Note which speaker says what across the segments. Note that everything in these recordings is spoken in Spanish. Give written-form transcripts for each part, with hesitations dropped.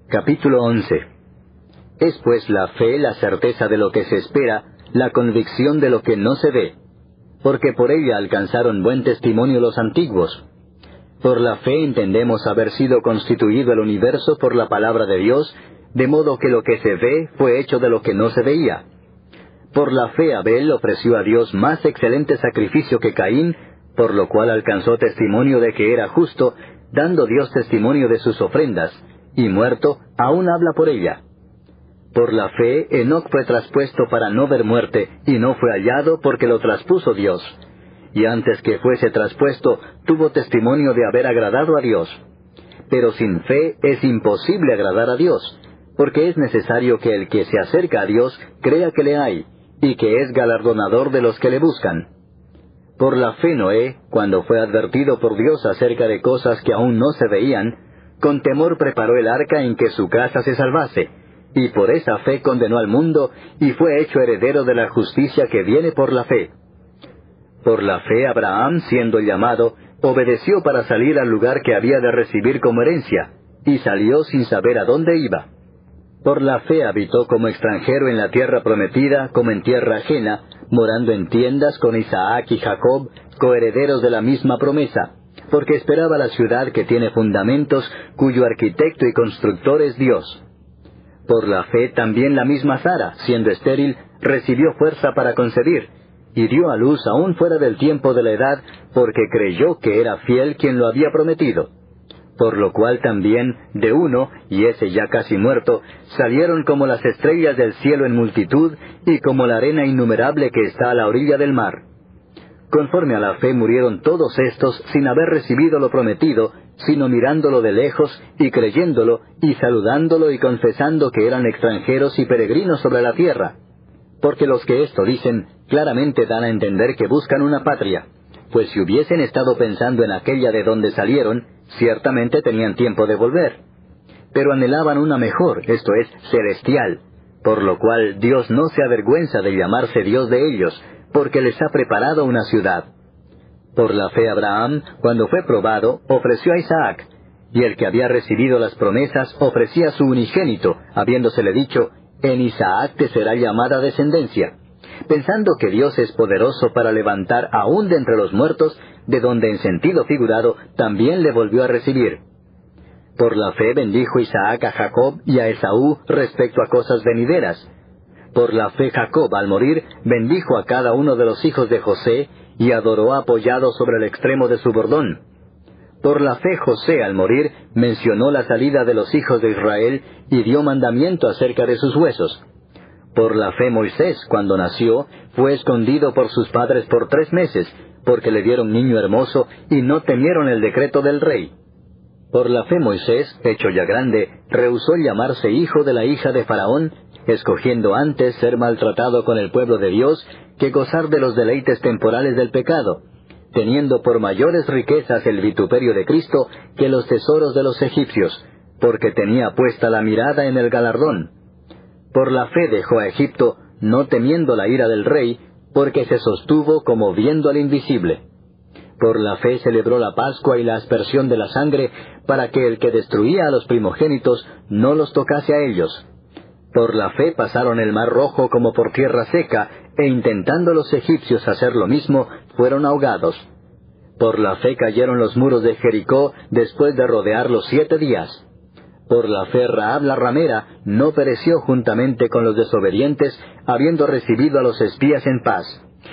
Speaker 1: Capítulo 11. Es pues la fe la certeza de lo que se espera, la convicción de lo que no se ve, porque por ella alcanzaron buen testimonio los antiguos. Por la fe entendemos haber sido constituido el universo por la palabra de Dios, de modo que lo que se ve fue hecho de lo que no se veía. Por la fe Abel ofreció a Dios más excelente sacrificio que Caín, por lo cual alcanzó testimonio de que era justo, dando Dios testimonio de sus ofrendas, y muerto, aún habla por ella. Por la fe Enoc fue traspuesto para no ver muerte, y no fue hallado porque lo traspuso Dios. Y antes que fuese traspuesto, tuvo testimonio de haber agradado a Dios. Pero sin fe es imposible agradar a Dios, porque es necesario que el que se acerca a Dios crea que le hay, y que es galardonador de los que le buscan. Por la fe Noé, cuando fue advertido por Dios acerca de cosas que aún no se veían, con temor preparó el arca en que su casa se salvase, y por esa fe condenó al mundo, y fue hecho heredero de la justicia que viene por la fe. Por la fe Abraham, siendo llamado, obedeció para salir al lugar que había de recibir como herencia, y salió sin saber a dónde iba. Por la fe habitó como extranjero en la tierra prometida, como en tierra ajena, morando en tiendas con Isaac y Jacob, coherederos de la misma promesa, porque esperaba la ciudad que tiene fundamentos, cuyo arquitecto y constructor es Dios. Por la fe también la misma Sara, siendo estéril, recibió fuerza para concebir, y dio a luz aún fuera del tiempo de la edad, porque creyó que era fiel quien lo había prometido. Por lo cual también, de uno, y ese ya casi muerto, salieron como las estrellas del cielo en multitud, y como la arena innumerable que está a la orilla del mar. Conforme a la fe murieron todos estos sin haber recibido lo prometido, sino mirándolo de lejos, y creyéndolo, y saludándolo y confesando que eran extranjeros y peregrinos sobre la tierra. Porque los que esto dicen, claramente dan a entender que buscan una patria, pues si hubiesen estado pensando en aquella de donde salieron, ciertamente tenían tiempo de volver. Pero anhelaban una mejor, esto es, celestial, por lo cual Dios no se avergüenza de llamarse Dios de ellos, porque les ha preparado una ciudad. Por la fe Abraham, cuando fue probado, ofreció a Isaac, y el que había recibido las promesas ofrecía a su unigénito, habiéndosele dicho, en Isaac te será llamada descendencia, pensando que Dios es poderoso para levantar aún de entre los muertos, de donde en sentido figurado también le volvió a recibir. Por la fe bendijo Isaac a Jacob y a Esaú respecto a cosas venideras. Por la fe Jacob, al morir, bendijo a cada uno de los hijos de José, y adoró apoyado sobre el extremo de su bordón. Por la fe José, al morir, mencionó la salida de los hijos de Israel, y dio mandamiento acerca de sus huesos. Por la fe Moisés, cuando nació, fue escondido por sus padres por 3 meses, porque le dieron niño hermoso, y no temieron el decreto del rey. Por la fe Moisés, hecho ya grande, rehusó llamarse hijo de la hija de Faraón, escogiendo antes ser maltratado con el pueblo de Dios, que gozar de los deleites temporales del pecado, teniendo por mayores riquezas el vituperio de Cristo que los tesoros de los egipcios, porque tenía puesta la mirada en el galardón. Por la fe dejó a Egipto, no temiendo la ira del rey, porque se sostuvo como viendo al invisible. Por la fe celebró la Pascua y la aspersión de la sangre, para que el que destruía a los primogénitos no los tocase a ellos. Por la fe pasaron el mar Rojo como por tierra seca, e intentando los egipcios hacer lo mismo, fueron ahogados. Por la fe cayeron los muros de Jericó después de rodearlos 7 días. Por la fe Rahab la ramera no pereció juntamente con los desobedientes, habiendo recibido a los espías en paz.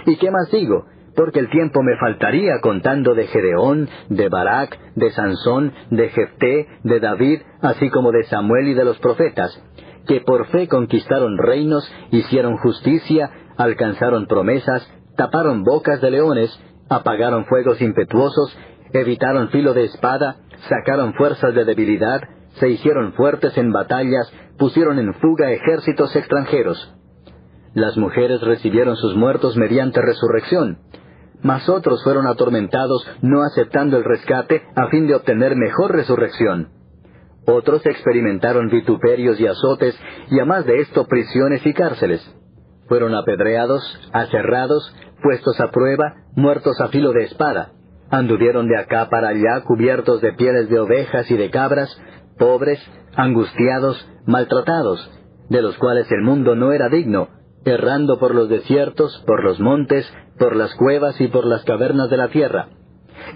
Speaker 1: ¿Y qué más digo? Porque el tiempo me faltaría contando de Gedeón, de Barak, de Sansón, de Jefté, de David, así como de Samuel y de los profetas, que por fe conquistaron reinos, hicieron justicia, alcanzaron promesas, taparon bocas de leones, apagaron fuegos impetuosos, evitaron filo de espada, sacaron fuerzas de debilidad, se hicieron fuertes en batallas, pusieron en fuga ejércitos extranjeros. Las mujeres recibieron sus muertos mediante resurrección, mas otros fueron atormentados no aceptando el rescate a fin de obtener mejor resurrección. Otros experimentaron vituperios y azotes, y a más de esto prisiones y cárceles. Fueron apedreados, aserrados, puestos a prueba, muertos a filo de espada. Anduvieron de acá para allá cubiertos de pieles de ovejas y de cabras, pobres, angustiados, maltratados, de los cuales el mundo no era digno, errando por los desiertos, por los montes, por las cuevas y por las cavernas de la tierra.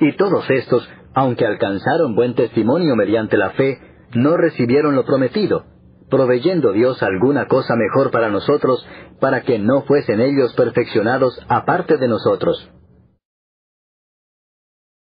Speaker 1: Y todos estos, aunque alcanzaron buen testimonio mediante la fe, no recibieron lo prometido, proveyendo Dios alguna cosa mejor para nosotros, para que no fuesen ellos perfeccionados aparte de nosotros.